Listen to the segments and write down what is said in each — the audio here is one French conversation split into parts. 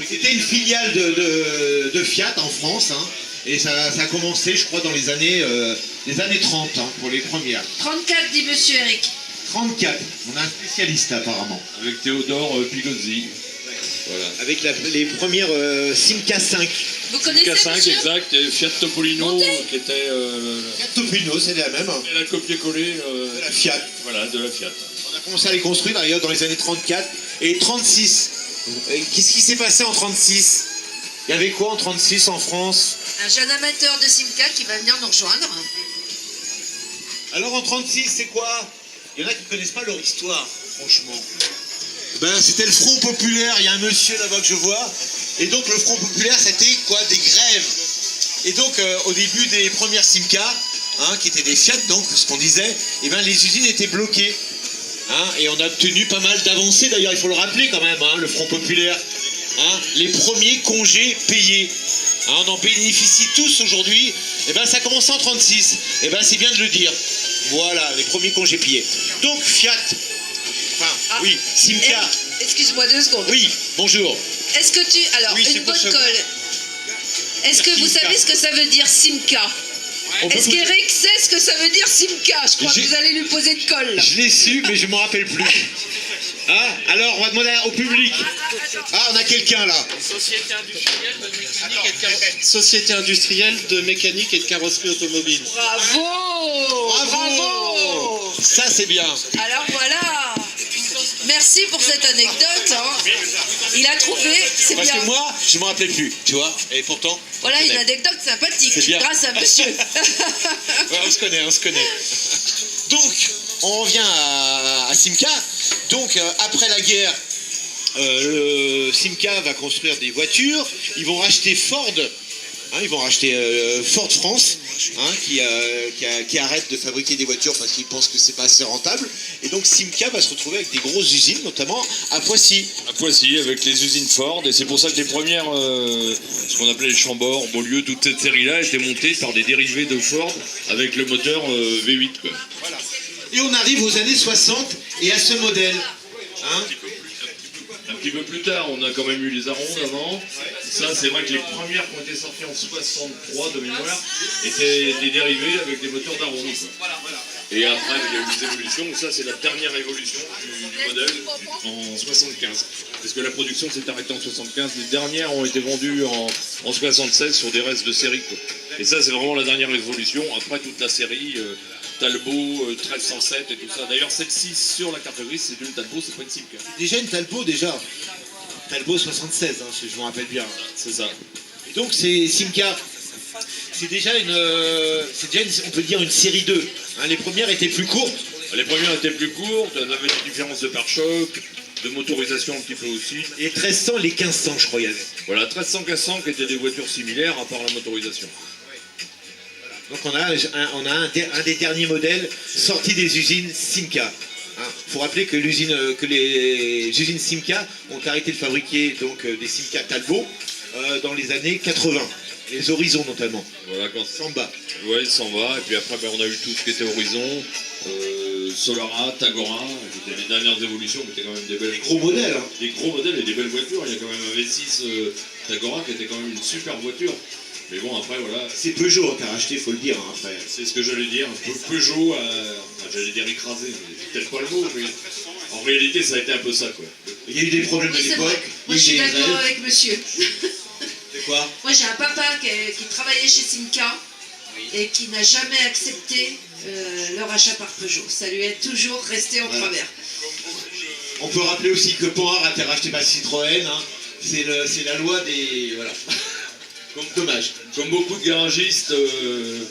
C'était une filiale de Fiat en France, hein, et ça a commencé, je crois, dans les années 30, hein, pour les premières. 34, dit monsieur Eric. 34, on a un spécialiste apparemment. Avec Théodore Pigozzi. Voilà. Avec les premières Simca 5. Vous connaissez K5, monsieur exact, et Fiat Topolino, Montez. qui était Fiat Topolino, c'est la même. elle a copié-collé De la Fiat. voilà, de la Fiat. On a commencé à les construire d'ailleurs dans les années 34 et 36. Qu'est-ce qui s'est passé en 36? Il y avait quoi en 36 en France? Un jeune amateur de Simca qui va venir nous rejoindre. Alors en 36, c'est quoi? Il y en a qui ne connaissent pas leur histoire, franchement. Ben, c'était le Front Populaire, il y a un monsieur là-bas que je vois. Et donc le Front Populaire, c'était quoi? Des grèves. Et donc au début des premières Simca, hein, qui étaient des Fiat, donc ce qu'on disait, eh ben, les usines étaient bloquées. Hein, et on a obtenu pas mal d'avancées, d'ailleurs il faut le rappeler quand même, hein, le Front Populaire. Hein, les premiers congés payés. Hein, on en bénéficie tous aujourd'hui. Et ben ça commence en 36. Et ben c'est bien de le dire. Voilà, les premiers congés payés. Donc Fiat. Enfin, oui, Simca. Eric, excuse-moi 2 secondes. Oui, bonjour. Est-ce que tu... Alors, Oui, c'est une pour bonne ce- colle. Est-ce que vous Simca. savez ce que ça veut dire Simca? On peut Est-ce vous- qu'Eric sait ce que ça veut dire Simca? Je crois que J'ai- vous allez lui poser une colle. Je l'ai su, mais je ne m'en rappelle plus. Hein, alors, on va demander au public. Ah, on a quelqu'un là. Société industrielle de mécanique et de carrosserie automobile. Bravo. Bravo. Ça, c'est bien. Alors voilà. Merci pour cette anecdote. Hein. Il a trouvé, c'est Parce bien. que moi, je ne m'en rappelais plus, tu vois. Et pourtant, Voilà on une connaît. anecdote sympathique, C'est bien. grâce à monsieur. Ouais, on se connaît, on se connaît. Donc, on revient à Simca. Donc, après la guerre, Simca va construire des voitures. Ils vont racheter Ford. Hein, ils vont racheter Ford France, hein, qui arrête de fabriquer des voitures parce qu'ils pensent que c'est pas assez rentable. Et donc Simca va se retrouver avec des grosses usines, notamment à Poissy. À Poissy, avec les usines Ford, et c'est pour ça que les premières, ce qu'on appelait les Chambord, Beaulieu, toute cette série-là étaient montées par des dérivés de Ford avec le moteur V8, quoi. Et on arrive aux années 60 et à ce modèle. Hein, Un petit peu plus tard, on a quand même eu les Arondes avant. Ça, c'est vrai que les premières qui ont été sorties en 63 de mémoire étaient des dérivés avec des moteurs d'Aronde, quoi. Et après, il y a eu des évolutions. Ça, c'est la dernière évolution du modèle en 75. Parce que la production s'est arrêtée en 75. Les dernières ont été vendues en 76 sur des restes de série, quoi. Et ça, c'est vraiment la dernière évolution. Après, toute la série, Talbot, 1307 et tout ça. D'ailleurs, celle-ci sur la carte grise, c'est une Talbot, c'est pas une Simca. déjà une Talbot déjà. Talbot 76, hein, si je me rappelle bien. C'est ça. Et donc c'est Simca. C'est déjà on peut dire une série 2. Hein, les premières étaient plus courtes. Les premières étaient plus courtes, elles avaient des différences de pare-choc, de motorisation un petit peu aussi. Les 1300, les 1500, je crois, il y avait. Voilà, 1300, 1500 qui étaient des voitures similaires à part la motorisation. Donc on a un des derniers modèles sortis des usines Simca. Il faut rappeler que les usines Simca ont arrêté de fabriquer donc, des Simca Talbot dans les années 80. Les Horizons notamment. Voilà, quand Samba. ouais, il s'en va. Et puis après, ben, on a eu tout ce qui était Horizon, Solara, Tagora, qui étaient les dernières évolutions, qui étaient quand même des belles. Gros modèles. Hein. Des gros modèles et des belles voitures. Il y a quand même un V6 Tagora qui était quand même une super voiture. Mais bon, après, voilà. C'est Peugeot hein, qui a racheté, il faut le dire. Hein, après. C'est ce que j'allais dire. Peugeot, enfin, j'allais dire écrasé, mais c'est peut-être pas le mot, mais en réalité, ça a été un peu ça, quoi. Il y a eu des problèmes à Oui, c'est l'époque. vrai. Moi, je suis d'accord avec monsieur. C'est quoi? Moi, j'ai un papa qui travaillait chez Simca et qui n'a jamais accepté leur achat par Peugeot. Ça lui est toujours resté en travers. On peut rappeler aussi que Panhard a été racheté par Citroën. Hein. C'est la loi des... Voilà. Donc dommage. Comme beaucoup de garagistes,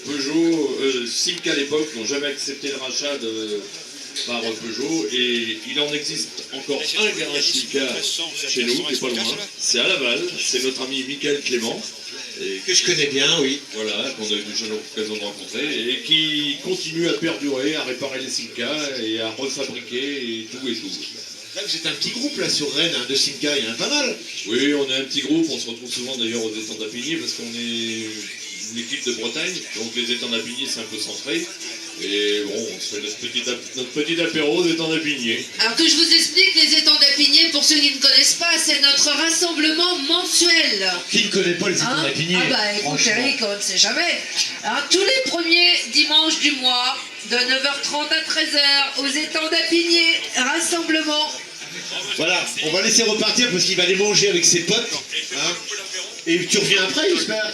Peugeot, Simca à l'époque n'ont jamais accepté le rachat par Peugeot, et il en existe encore un garage Simca chez nous, qui est pas loin. C'est à Laval, c'est notre ami Michael Clément. Et Que je connais bien, oui. voilà, qu'on a eu déjà l'occasion de rencontrer, et qui continue à perdurer, à réparer les Simca et à refabriquer et tout et tout. Là, vous êtes un petit groupe là sur Rennes hein, de Simca, il y en a pas mal. Oui, on est un petit groupe, on se retrouve souvent d'ailleurs aux étangs d'Apigny parce qu'on est une équipe de Bretagne, donc les étangs d'Apigny c'est un peu centré. Et bon, on se fait notre petit apéro aux étangs d'Apigné. Alors que je vous explique, les étangs d'Apigné, pour ceux qui ne connaissent pas, c'est notre rassemblement mensuel. Qui ne connaît pas les étangs Hein d'Apigné? Ah bah écoute franchement. Eric, on ne sait jamais. Alors, tous les premiers dimanches du mois, de 9h30 à 13h, aux étangs d'Apigné, rassemblement. Voilà, on va laisser repartir parce qu'il va aller manger avec ses potes. Hein. Et tu reviens après, j'espère.